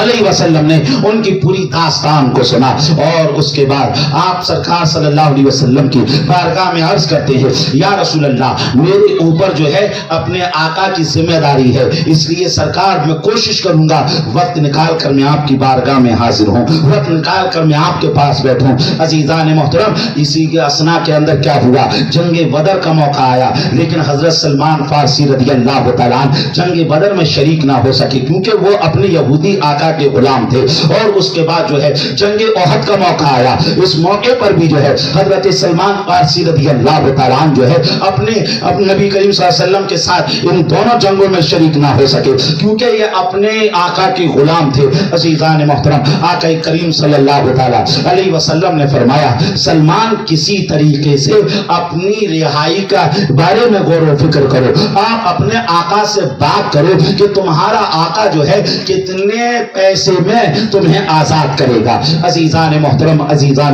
علیہ وسلم نے ان کی پوری داستان کو سنا، اور اس کے بعد آپ سرکار صلی اللہ علیہ وسلم کی بارگاہ میں عرض کرتے ہیں، یا رسول اللہ میرے اوپر جو ہے اپنے آقا کی ذمہ داری ہے، اس لیے سرکار میں کوشش کروں گا وقت نکال کر میں آپ کی بارگاہ میں حاضر ہوں، وقت نکال کر میں آپ کے پاس بیٹھوں۔ عزیزان محترم، اسی کے اثناء کے اندر کیا ہوا، جنگ بدر کا موقع آیا، لیکن حضرت سلمان فارسی رضی اللہ تعالیٰ عنہ جنگ بدر میں شریک نہ ہو سکے کیونکہ وہ اپنے یہودی آقا کے غلام تھے۔ اور اس کے بعد جو ہے جنگ احد کا موقع آیا، اس موقع پر بھی جو ہے حضرت سلمان فارسی رضی اللہ تعالیٰ عنہ جو ہے اپنے نبی کریم صلی اللہ علیہ وسلم کے ساتھ ان دونوں جنگوں میں شریک نہ ہو سکے کیونکہ یہ اپنے آقا کے غلام تھے۔ عزیزان محترم، آقا کریم صلی اللہ تعالیٰ علیہ وسلم نے فرمایا، سلمان کسی طریقے سے اپنی رہائی کا بارے میں غور و فکر کرو، آپ اپنے آقا سے بات کرو کہ تمہارا آقا جو ہے کتنے پیسے میں تمہیں آزاد کرے گا۔ عزیزان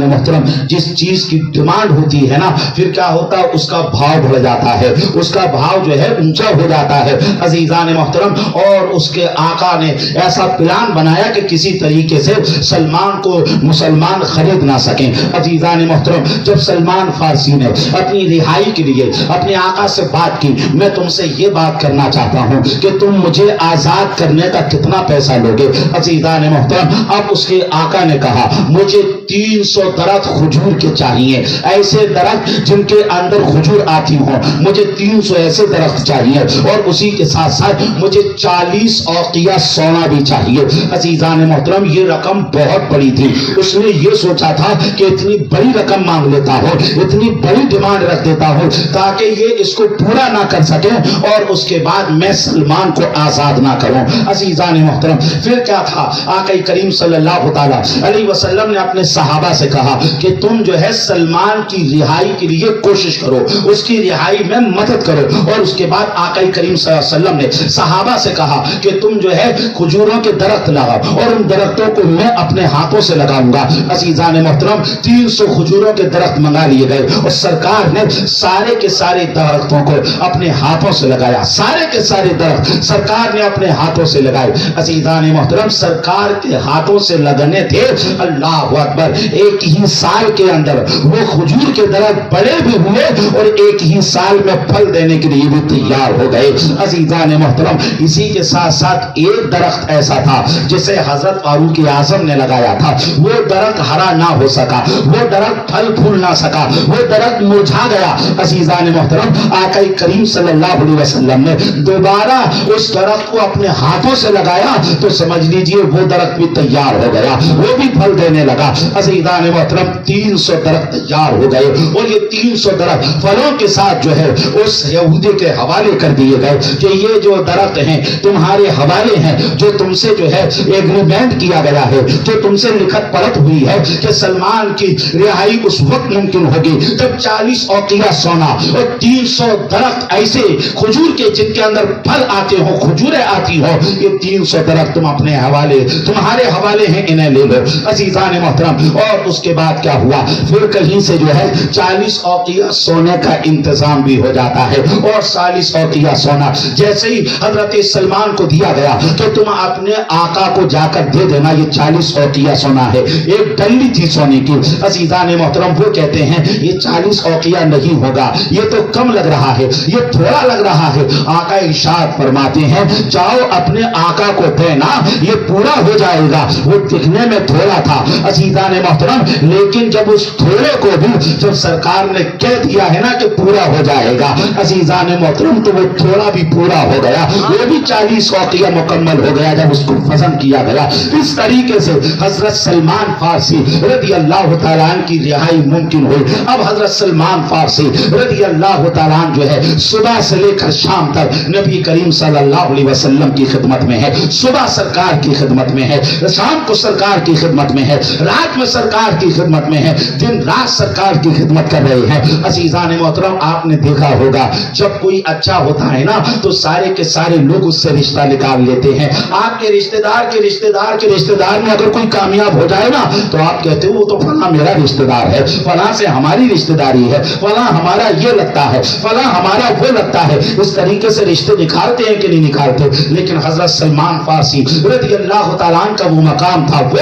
محترم، جس چیز کی ڈیمانڈ ہوتی ہے نا، پھر کیا ہوتا ہے، اس کا بھاؤ بڑھ جاتا ہے، اس کا بھاؤ جو ہے اونچا ہو جاتا ہے۔ عزیزان محترم، اور اس کے آقا نے ایسا پلان بنایا کہ کسی طریقے سے سلمان کو مسلمان خرید نہ سکیں۔ عزیزان محترم، جب سلمان فارسی نے اپنی رہائی کے لیے اپنے آقا سے بات کی، میں تم سے یہ بات کرنا چاہتا ہوں کہ تم مجھے آزاد کرنے کا کتنا پیسہ لوگے؟ عزیزان محترم، اب اس کے آقا نے کہا، مجھے 300 درخت کھجور کے چاہیے، ایسے درخت جن کے اندر کھجور آتی ہوں، مجھے 300 ایسے درخت چاہیے، اور اسی کے ساتھ ساتھ مجھے 40 اوقیہ سونا بھی چاہیے۔ عزیزان محترم، یہ رقم بہت بڑی تھی، اس نے یہ سوچا تھا کہ اتنی بڑی رقم مانگ لیتا ہوں، اتنی بڑی ڈیمانڈ رکھ دیتا ہوں تاکہ یہ اس کو پورا نہ کر سکے اور اس کے بعد میں سلمان کو آزاد نہ کروں۔ عزیزان محترم، پھر کیا تھا، آقا کریم صلی اللہ تعالیٰ علیہ وسلم نے اپنے صحابہ سے کہا کہ تم جو ہے سلمان کی رہائی کے لیے کوشش کرو، اس کی رہائی میں مدد کرو۔ اور اس کے بعد آقا کریم صلی اللہ علیہ وسلم نے صحابہ سے کہا کہ تم جو ہے کھجوروں کے درخت لگاؤ، اور ان درختوں کو میں اپنے ہاتھوں سے لگاؤں گا۔ عزیزان محترم، 300 کھجوروں کے درخت منگا لیے گئے، اور سرکار نے سارے کے سارے درختوں کو اپنے ہاتھوں سے لگایا، سارے کے سارے درخت سرکار نے اپنے ہاتھوں سے لگائے۔ عزیزان محترم، سرکار کے ہاتھوں سے لگنے تھے، اللہ اکبر، ایک ہی سال کے اندر وہ کھجور کے درخت بڑے بھی ہوئے اور ایک ہی سال میں پھل دینے کے لیے بھی تیار ہو گئے۔ عزیزان محترم، اسی کے ساتھ ساتھ ایک درخت ایسا تھا جسے حضرت فاروق اعظم نے لگایا تھا، وہ درخت ہرا نہ ہو سکا، وہ درخت پھل پھول نہ سکا، وہ درخت مرجھا گیا۔ عزیزان محترم، آقا کریم صلی اللہ علیہ وسلم نے دوبارہ اس درخت کو اپنے ہاتھوں سے لگایا تو سمجھ لیجئے وہ درخت بھی تیار ہو گیا، وہ بھی پھل دینے لگا۔ عزیزان محترم، 300 درخت تیار ہو گئے، اور یہ 300 درخت پھلوں کے ساتھ جو ہے اس یہودی کے حوالے کر دیے گئے کہ یہ جو درخت ہیں تمہارے حوالے ہیں، جو تم سے جو ہے ایگریمنٹ کیا گیا ہے، جو تم سے لکھت پڑت ہوئی ہے کہ سلمان کی رہائی اس وقت ممکن ہوگی جب 40 اوقیہ سونا اور 300 درخت ایسے کھجور کے جن کے اندر پھل آتے ہوں، کھجوریں آتی ہوں، یہ 300 درخت تم اپنے حوالے تمہارے حوالے ہیں انہیں لے لو۔ عزیزان محترم، اور اس کے بعد کیا ہوا؟ پھر کہیں سے جو ہے 40 اوقیہ سونے کا انتظام بھی ہو جاتا ہے، اور 40 اوقیہ سونا جیسے ہی حضرت سلمان کو دیا گیا کہ تم اپنے آقا کو جا کر دے دینا، یہ 40 اوقیہ سونا ہے، ایک ڈلی تھی سونے کی۔ عزیزان محترم، وہ کہتے ہیں یہ 40 اوقیہ نہیں ہوگا، یہ تو کم لگ رہا ہے، یہ تھوڑا لگ رہا ہے۔ آقا ارشاد فرماتے ہیں جاؤ اپنے آقا کو دینا، یہ پورا ہو جائے گا۔ وہ دکھنے میں تھوڑا تھا عزیزان محترم، لیکن جب اس تھوڑے کو بھی جب سرکار نے کہہ دیا ہے نا کہ پورا ہو جائے گا عزیزان محترم، تو وہ تھوڑا بھی پورا ہو گیا، وہ بھی 40 اوقیہ مکمل ہو گیا جب اس کو وزن کیا گیا۔ اس طریقے سے حضرت سلمان فارسی رضی اللہ تعالیٰ عنہ کی رہائی ممکن ہوئی۔ اب حضرت سلمان فارسی رضی اللہ تعالیٰ عنہ جو ہے صبح سے لے کر شام تک نبی کریم صلی اللہ علیہ وسلم کی خدمت میں ہے، صبح سرکار کی خدمت میں ہے، شام کو سرکار کی خدمت میں ہے، رات میں سرکار کی خدمت میں ہے، دن رات سرکار کی خدمت کر رہے ہیں۔ عزیزان محترم، آپ نے دیکھا ہوگا جب کوئی اچھا ہوتا ہے نا تو سارے کے سارے لوگ اس سے رشتہ نکال لیتے ہیں۔ آپ کے رشتہ دار کے رشتہ دار کے رشتہ دار میں اگر کوئی کامیاب ہو جائے نا تو آپ کہتے ہو وہ تو فلاں میرا رشتہ دار ہے، فلاں سے ہماری رشتہ داری ہے، فلاں ہمارا یہ لگتا ہے، فلاں ہمارا وہ لگتا ہے۔ اس طریقے سے رشتے نکالتے ہیں کہ نہیں نکالتے؟ لیکن حضرت سلمان فارسی رضی اللہ تعالیٰ عنہ کا وہ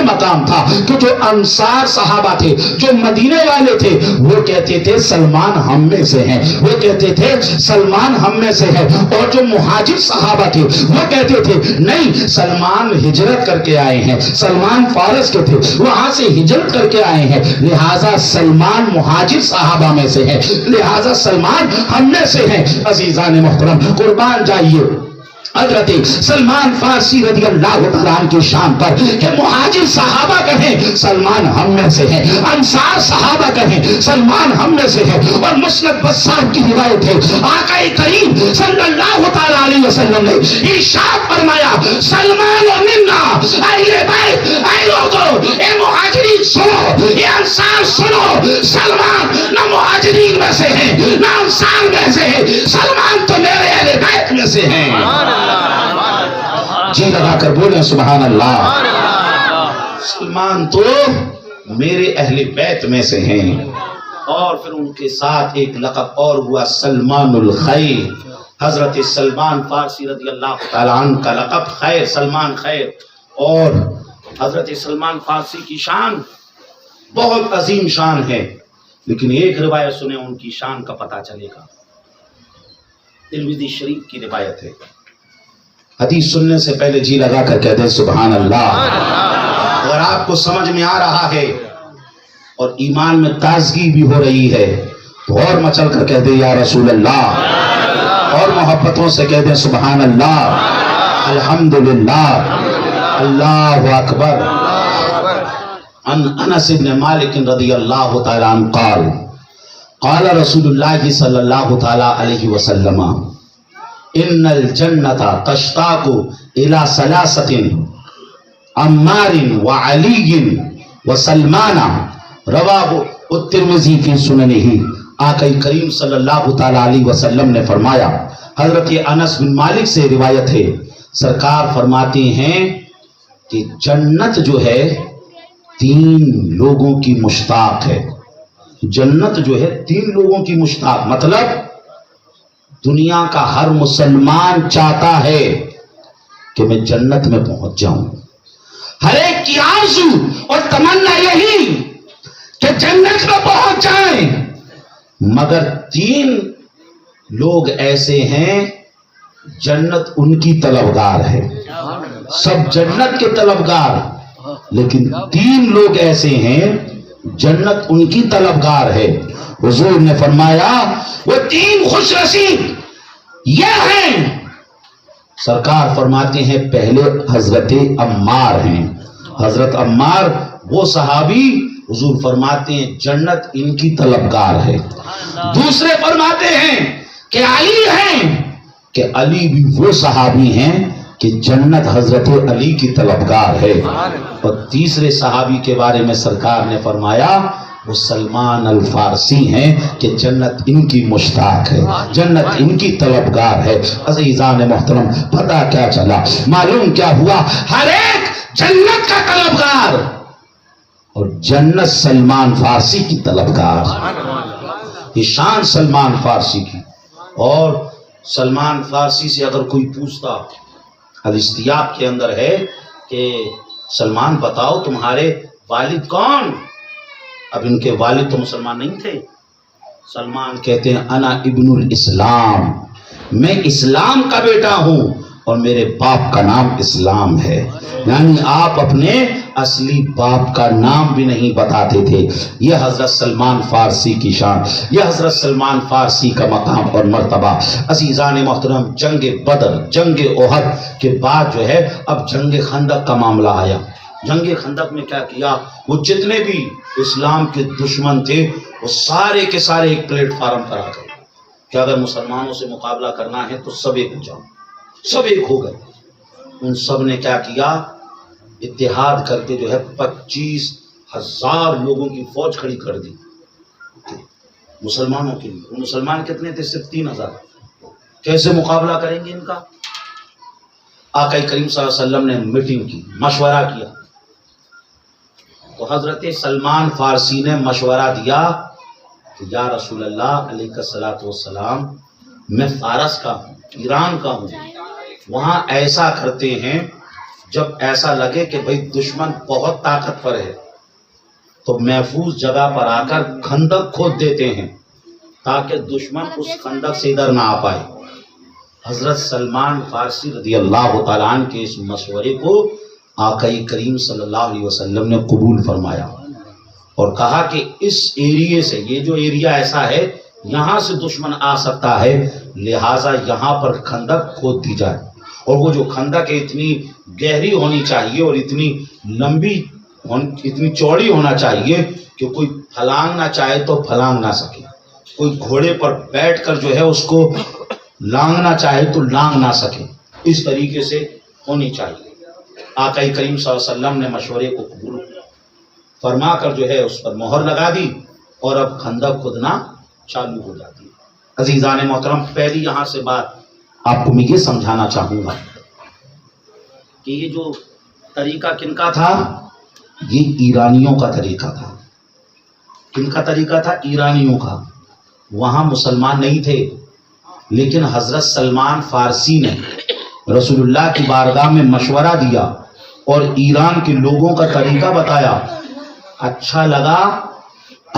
مقام تھا کہ جو انصار صحابہ تھے، جو مدینے والے تھے، وہ کہتے تھے سلمان ہم میں سے ہیں، وہ کہتے تھے سلمان ہم میں سے ہے۔ اور جو مہاجر صحابہ تھے وہ کہتے تھے نہیں، سلمان ہجرت کر کے آئے ہیں، سلمان فارس کے تھے، وہاں سے ہجرت کر کے آئے ہیں، لہٰذا سلمان مہاجر صحابہ میں سے ہے، لہٰذا سلمان ہم میں سے ہیں۔ عزیزان محترم، قربان جائیے حضرت سلمان فارسی رضی اللہ تعالیٰ عنہ کی شان پر کہ مہاجر صحابہ کہیں سلمان ہم میں سے ہے، انصار صحابہ کہیں سلمان ہم میں سے ہے۔ اور مسند بزار کی روایت ہے آقا کریم صلی اللہ تعالیٰ علیہ وسلم نے ارشاد فرمایا سلمان و منا، اہل بیت، اے لوگو، اے مہاجرین سنو، اے انصار سنو، سلمان نہ مہاجرین میں سے ہے نہ انصار میں سے ہے، سلمان تو میرے اہل بیت میں سے ہیں۔ جی لگا کر بولیں سبحان اللہ۔ سلمان تو میرے اہل بیت میں سے ہیں۔ اور پھر ان کے ساتھ ایک لقب اور ہوا سلمان الخیر۔ حضرت سلمان فارسی رضی اللہ تعالیٰ عنہ کا لقب خیر، سلمان خیر۔ اور حضرت سلمان فارسی کی شان بہت عظیم شان ہے، لیکن ایک روایت سنیں ان کی شان کا پتہ چلے گا۔ ترمذی شریف کی روایت ہے، حدیث سننے سے پہلے جی لگا کر کہہ دیں سبحان اللہ۔ اگر آپ کو سمجھ میں آ رہا ہے اور ایمان میں تازگی بھی ہو رہی ہے تو اور مچل کر کہہ دیں یا رسول اللہ، اور محبتوں سے کہہ دیں سبحان اللہ، الحمدللہ، اللہ اکبر۔ عن انس بن مالک رضی اللہ تعالی عنہ قال قال رسول اللہ صلی اللہ تعالی علیہ وسلم ان الجنت تشتاق الى ثلاثة عمار وعلی وسلمان رواہ الترمذی فی سننہ۔ آقا کریم صلی اللہ تعالی علیہ وسلم نے فرمایا، حضرت انس بن مالک سے روایت ہے، سرکار فرماتے ہیں کہ جنت جو ہے 3 لوگوں کی مشتاق ہے۔ جنت جو ہے 3 لوگوں کی مشتاق، مطلب دنیا کا ہر مسلمان چاہتا ہے کہ میں جنت میں پہنچ جاؤں۔ ہر ایک کی آرزو اور تمنا یہی کہ جنت میں پہنچ جائیں، مگر 3 لوگ ایسے ہیں جنت ان کی طلبگار ہے۔ سب جنت کے طلبگار، لیکن 3 لوگ ایسے ہیں جنت ان کی طلبگار ہے۔ حضور نے فرمایا وہ 3 خوش نصیب یہ ہیں، سرکار فرماتے ہیں پہلے حضرت عمار ہیں۔ حضرت عمار وہ صحابی، حضور فرماتے ہیں جنت ان کی طلبگار ہے۔ دوسرے فرماتے ہیں کہ علی ہیں، کہ علی بھی وہ صحابی ہیں کہ جنت حضرت علی کی طلبگار ہے۔ اور تیسرے صحابی کے بارے میں سرکار نے فرمایا وہ سلمان الفارسی ہیں کہ جنت ان کی مشتاق ہے، جنت ان کی طلبگار ہے۔ عزیزان محترم، پتہ کیا چلا، معلوم کیا ہوا، ہر ایک جنت کا طلبگار اور جنت سلمان فارسی کی طلبگار، یہ شان سلمان فارسی کی۔ اور سلمان فارسی سے اگر کوئی پوچھتا، الاستیاب کے اندر ہے کہ سلمان بتاؤ تمہارے والد کون؟ اب ان کے والد تو مسلمان نہیں تھے۔ سلمان کہتے ہیں انا ابن الاسلام، میں اسلام کا بیٹا ہوں اور میرے باپ کا نام اسلام ہے۔ یعنی آپ اپنے اصلی باپ کا نام بھی نہیں بتاتے تھے۔ یہ حضرت سلمان فارسی کی شان، یہ حضرت سلمان فارسی کا مقام اور مرتبہ۔ عزیزان محترم، جنگ بدر، جنگ احد کے بعد جو ہے اب جنگ خندق کا معاملہ آیا۔ جنگ خندق میں کیا کیا، وہ جتنے بھی اسلام کے دشمن تھے وہ سارے کے سارے ایک پلیٹ فارم پر آ گئے کہ اگر مسلمانوں سے مقابلہ کرنا ہے تو سب ایک ہو جاؤ، سب ایک ہو گئے۔ ان سب نے کیا کیا، اتحاد کر کے جو ہے 25,000 لوگوں کی فوج کھڑی کر دی مسلمانوں کے لیے۔ مسلمان کتنے تھے؟ صرف 3,000۔ کیسے مقابلہ کریں گے ان کا؟ آقا کریم صلی اللہ علیہ وسلم نے میٹنگ کی، مشورہ کیا۔ تو حضرت سلمان فارسی نے مشورہ دیا کہ یا رسول اللہ علیہ الصلوۃ والسلام، میں فارس کا ہوں، ایران کا ہوں، وہاں ایسا کرتے ہیں جب ایسا لگے کہ بھئی دشمن بہت طاقتور ہے تو محفوظ جگہ پر آ کر خندق کھود دیتے ہیں تاکہ دشمن اس خندق سے ادھر نہ آ پائے۔ حضرت سلمان فارسی رضی اللہ تعالیٰ عنہ کے اس مشورے کو آقا کریم صلی اللہ علیہ وسلم نے قبول فرمایا اور کہا کہ اس ایریے سے، یہ جو ایریا ایسا ہے یہاں سے دشمن آ سکتا ہے، لہٰذا یہاں پر خندق کھود دی جائے، اور وہ جو خندق ہے اتنی گہری ہونی چاہیے اور اتنی لمبی، اتنی چوڑی ہونا چاہیے کہ کوئی پھلانگنا چاہے تو پھلانگ نہ سکے، کوئی گھوڑے پر بیٹھ کر جو ہے اس کو لانگنا چاہے تو لانگ نہ سکے، اس طریقے سے ہونی چاہیے۔ آقا کریم صلی اللہ علیہ وسلم نے مشورے کو قبول فرما کر جو ہے اس پر مہر لگا دی اور اب خندق کھودنا چالو ہو جاتی ہے۔ عزیزان محترم، پہلی یہاں سے بات آپ کو میں یہ سمجھانا چاہوں گا کہ یہ جو طریقہ کن کا تھا، یہ ایرانیوں کا طریقہ تھا۔ کن کا طریقہ تھا؟ ایرانیوں کا۔ وہاں مسلمان نہیں تھے، لیکن حضرت سلمان فارسی نے رسول اللہ کی بارگاہ میں مشورہ دیا اور ایران کے لوگوں کا طریقہ بتایا، اچھا لگا،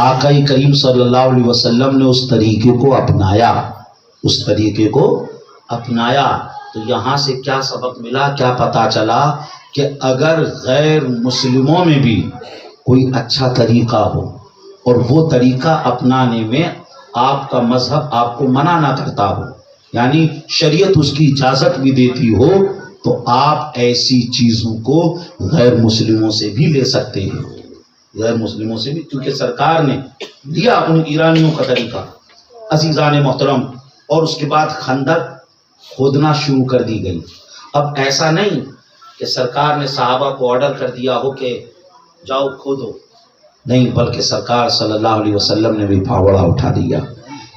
آقا کریم صلی اللہ علیہ وسلم نے اس طریقے کو اپنایا، اس طریقے کو اپنایا۔ تو یہاں سے کیا سبق ملا، کیا پتا چلا کہ اگر غیر مسلموں میں بھی کوئی اچھا طریقہ ہو اور وہ طریقہ اپنانے میں آپ کا مذہب آپ کو منع نہ کرتا ہو، یعنی شریعت اس کی اجازت بھی دیتی ہو، تو آپ ایسی چیزوں کو غیر مسلموں سے بھی لے سکتے ہیں، غیر مسلموں سے بھی، کیونکہ سرکار نے دیا ان ایرانیوں کا طریقہ۔ عزیزان محترم، اور اس کے بعد خندق کھودنا شروع کر دی گئی۔ اب ایسا نہیں کہ سرکار نے صحابہ کو آرڈر کر دیا ہو کہ جاؤ کھودو، نہیں، بلکہ سرکار صلی اللہ علیہ وسلم نے بھی پھاوڑا اٹھا دیا۔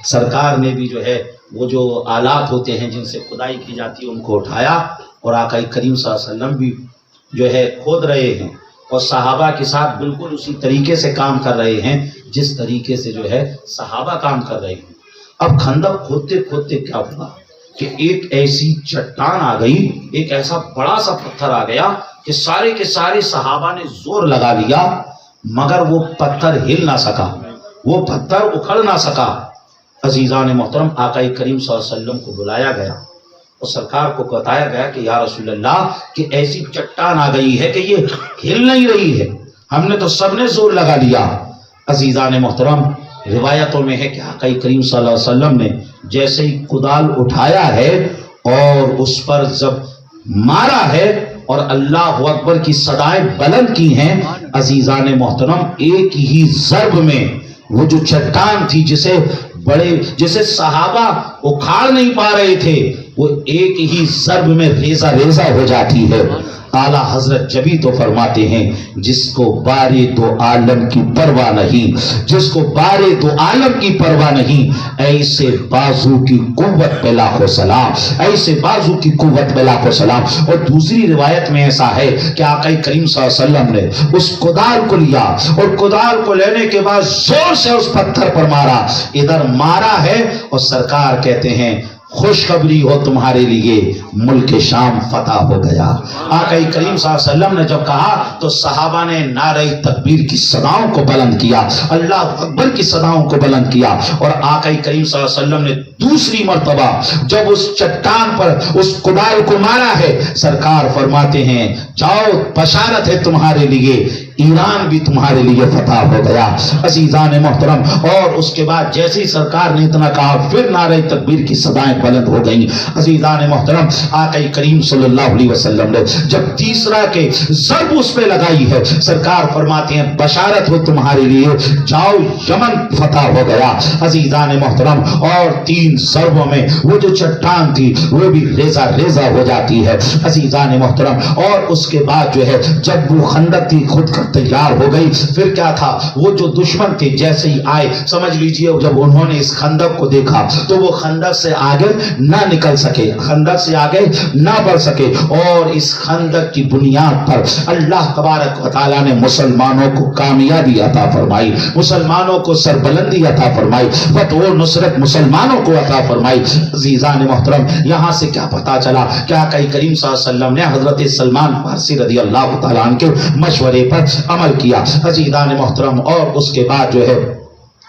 سرکار نے بھی جو ہے وہ جو آلات ہوتے ہیں جن سے کھدائی کی جاتی ہے ان کو اٹھایا، اور آقا کریم صلی اللہ علیہ وسلم بھی جو ہے کھود رہے ہیں اور صحابہ کے ساتھ بالکل اسی طریقے سے کام کر رہے ہیں جس طریقے سے جو ہے صحابہ کام کر رہے ہیں۔ اب خندق کھودتے کھودتے کیا ہوا کہ ایک ایسی چٹان آ گئی، ایک ایسا بڑا سا پتھر آ گیا کہ سارے کے سارے صحابہ نے زور لگا لیا، مگر وہ پتھر ہل نہ سکا، وہ پتھر اکھڑ نہ سکا۔ عزیزان محترم، آقا کریم صلی اللہ علیہ وسلم کو بلایا گیا اور سرکار کو بتایا گیا کہ یا رسول اللہ کہ ایسی چٹان آ گئی ہے کہ یہ ہل نہیں رہی ہے، ہم نے تو سب نے زور لگا لیا۔ عزیزان محترم، روایتوں میں ہے کہ آقا کریم صلی اللہ علیہ وسلم نے جیسے ہی کدال اٹھایا ہے اور اس پر جب مارا ہے اور اللہ اکبر کی صدائیں بلند کی ہیں، عزیزان محترم، ایک ہی ضرب میں وہ جو چٹان تھی جسے صحابہ اکھاڑ نہیں پا رہے تھے، وہ ایک ہی ضرب میں ریزہ ریزہ ہو جاتی ہے۔ اعلیٰ حضرت جبھی تو فرماتے ہیں جس کو بارے دو عالم کی پرواہ نہیں، جس کو بارے دو عالم کی پرواہ نہیں، ایسے بازو کی قوت پہ لاکھوں سلام، ایسے بازو کی قوت پہ لاکھوں سلام۔ اور دوسری روایت میں ایسا ہے کہ آقا کریم صلی اللہ علیہ وسلم نے اس کدال کو لیا اور کدال کو لینے کے بعد زور سے اس پتھر پر مارا، ادھر مارا ہے اور سرکار کہتے ہیں خوشخبری ہو تمہارے لیے، ملک شام فتح ہو گیا۔ آقا کریم صلی اللہ علیہ وسلم نے جب کہا تو صحابہ نے نعرہ تکبیر کی صداؤں کو بلند کیا، اللہ اکبر کی صداؤں کو بلند کیا، اور آقا کریم صلی اللہ علیہ وسلم نے دوسری مرتبہ جب اس چٹان پر اس کدال کو مارا ہے، سرکار فرماتے ہیں جاؤ بشارت ہے تمہارے لیے، ایران بھی تمہارے لیے فتح ہو گیا۔ عزیزان محترم، اور اس کے بعد جیسے ہی سرکار نے اتنا کہا پھر نعرہ تکبیر کی صدائیں بلند ہو گئیں۔ عزیزان محترم، آقا کریم صلی اللہ علیہ وسلم نے جب تیسرا کے ضرب اس پہ لگائی ہے، سرکار فرماتے ہیں بشارت ہو تمہارے لیے، جاؤ یمن فتح ہو گیا۔ عزیزان محترم، اور تین ضربوں میں وہ جو چٹان تھی وہ بھی ریزہ ریزہ ہو جاتی ہے۔ عزیزان محترم، اور اس کے بعد جو ہے جب وہ خندق تھی خود کر تیار ہو گئی، پھر کیا تھا، وہ جو دشمن تھے جیسے ہی آئے، سمجھ لیجئے جب انہوں نے اس خندق کو دیکھا تو وہ خندق سے آگے نہ نکل سکے، خندق سے آگے نہ بڑھ سکے، اور اس خندق کی بنیاد پر اللہ تبارک و تعالیٰ نے مسلمانوں کو کامیابی عطا فرمائی، مسلمانوں کو سربلندی عطا فرمائی، فتح و نصرت مسلمانوں کو عطا فرمائی۔ عزیزان محترم، یہاں سے کیا پتا چلا کہ آقا کریم صلی اللہ علیہ وسلم نے حضرت سلمان فارسی رضی اللہ تعالیٰ عنہ کے مشورے پر عمل کیا۔ عزیزان محترم، اور اس کے بعد جو ہے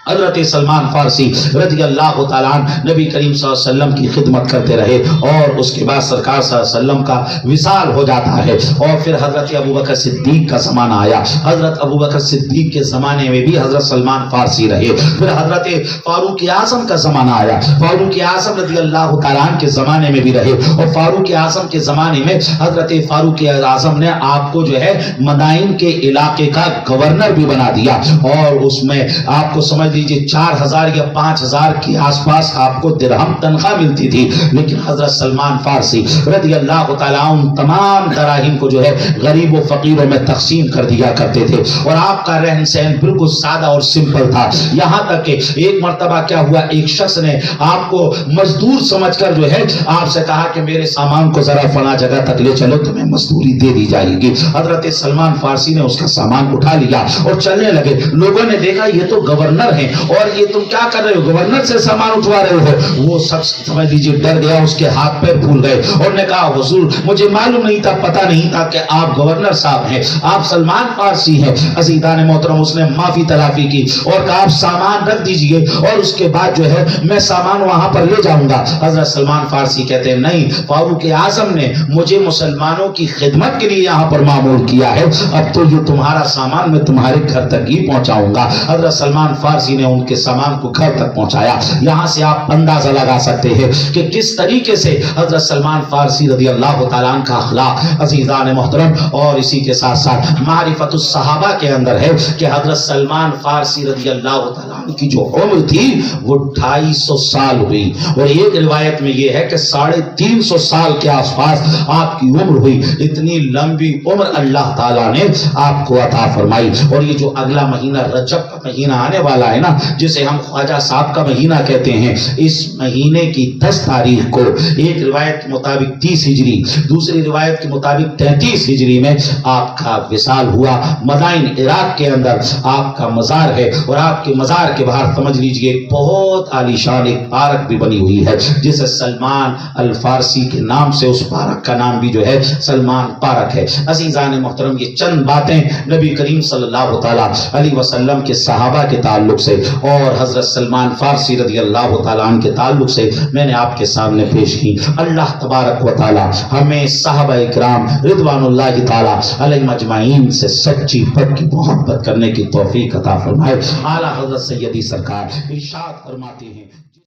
حضرت سلمان فارسی رضی اللہ تعالیٰ عنہ نبی کریم صلی اللہ علیہ وسلم کی خدمت کرتے رہے، اور اس کے بعد سرکار صلی اللہ علیہ وسلم کا وصال ہو جاتا ہے، اور پھر حضرت ابوبکر صدیق کا زمانہ آیا۔ حضرت ابوبکر صدیق کے زمانے میں بھی حضرت سلمان فارسی رہے، پھر حضرت فاروق اعظم کا زمانہ آیا، فاروق اعظم رضی اللہ تعالیٰ عنہ کے زمانے میں بھی رہے، اور فاروق اعظم کے زمانے میں حضرت فاروق اعظم نے آپ کو جو ہے مدائن کے علاقے کا گورنر بھی بنا دیا، اور اس میں آپ کو سمجھ 4000 یا 5000 کے آس پاس آپ کو درہم تنخواہ ملتی تھی، لیکن حضرت سلمان فارسی رضی اللہ تعالیٰ عنہ تمام دراہم کو جو ہے غریب و فقیروں میں تقسیم کر دیا کرتے تھے، اور آپ کا رہن سہن بالکل سادہ اور سمپل تھا۔ یہاں تک کہ ایک مرتبہ کیا ہوا، ایک شخص نے آپ کو مزدور سمجھ کر جو ہے آپ سے کہا کہ میرے سامان کو ذرا فلاں جگہ تک لے چلو، تمہیں مزدوری دے دی جائے گی۔ حضرت سلمان فارسی نے اس کا سامان اٹھا لیا اور چلنے لگے، لوگوں نے دیکھا یہ تو گورنر ہیں اور یہ تم کیا کر رہے ہو، گورنر سے سامان اٹھوا رہے ہو۔ وہ شخص سمجھ لیجیے ڈر گیا، اس کے ہاتھ پیر پھول گئے اور نے کہا حضور مجھے معلوم نہیں تھا، پتہ نہیں تھا کہ آپ گورنر صاحب ہیں، آپ سلمان فارسی ہیں۔ عزیزان محترم، اس نے معافی تلافی کی اور کہا آپ سامان رکھ دیجئے اور اس کے بعد جو ہے میں سامان وہاں پر لے جاؤں گا۔ حضرت سلمان فارسی کہتے ہیں نہیں، فاروق اعظم نے مجھے مسلمانوں کی خدمت کے لیے یہاں پر معمول کیا ہے، اب تو یہ تمہارا سامان میں تمہارے گھر تک ہی پہنچاؤں گا۔ حضرت سلمان فارسی نے ان کے سامان کو گھر تک پہنچایا۔ یہاں سے آپ اندازہ لگا سکتے ہیں کہ کس طریقے سے حضرت سلمان فارسی رضی اللہ تعالیٰ عنہ کا اخلاق عزیزان محترم، اور اسی کے ساتھ ساتھ معرفت الصحابہ کے اندر ہے کہ حضرت سلمان فارسی رضی اللہ تعالیٰ عنہ کی جو عمر تھی وہ 250 سال ہوئی، اور ایک روایت میں یہ ہے کہ 350 سال کے آس پاس آپ کی عمر ہوئی۔ اتنی لمبی عمر اللہ تعالیٰ نے آپ کو عطا فرمائی۔ اور یہ جو اگلا مہینہ رجب کا مہینہ آنے والا ہے نا، جسے ہم خواجہ صاحب کا مہینہ کہتے ہیں، اس مہینے کی 10 تاریخ کو ایک روایت کے مطابق 30 ہجری، دوسری روایت کے مطابق 33 ہجری میں آپ کا وصال ہوا۔ مدائن عراق کے اندر آپ کا مزار ہے، اور آپ کے مزار کے باہر سمجھ لیجئے ایک بہت عالیشان ایک پارک بھی بنی ہوئی ہے، جسے سلمان الفارسی کے نام سے اس پارک کا نام بھی جو ہے سلمان پارک ہے۔ عزیزان محترم، یہ چند باتیں نبی کریم صلی اللہ تعالیٰ علیہ وسلم کے صحابہ کے تعلق سے اور حضرت سلمان فارسی رضی اللہ تعالیٰ عنہ کے تعلق سے میں نے آپ کے سامنے پیش کی۔ اللہ تبارک و تعالیٰ ہمیں صحابہ اکرام رضوان اللہ تعالیٰ علیہم اجمعین سے سچی پکی محبت کرنے کی توفیق عطا فرمائے۔ اعلیٰ حضرت سیدی سرکار ارشاد فرماتے ہیں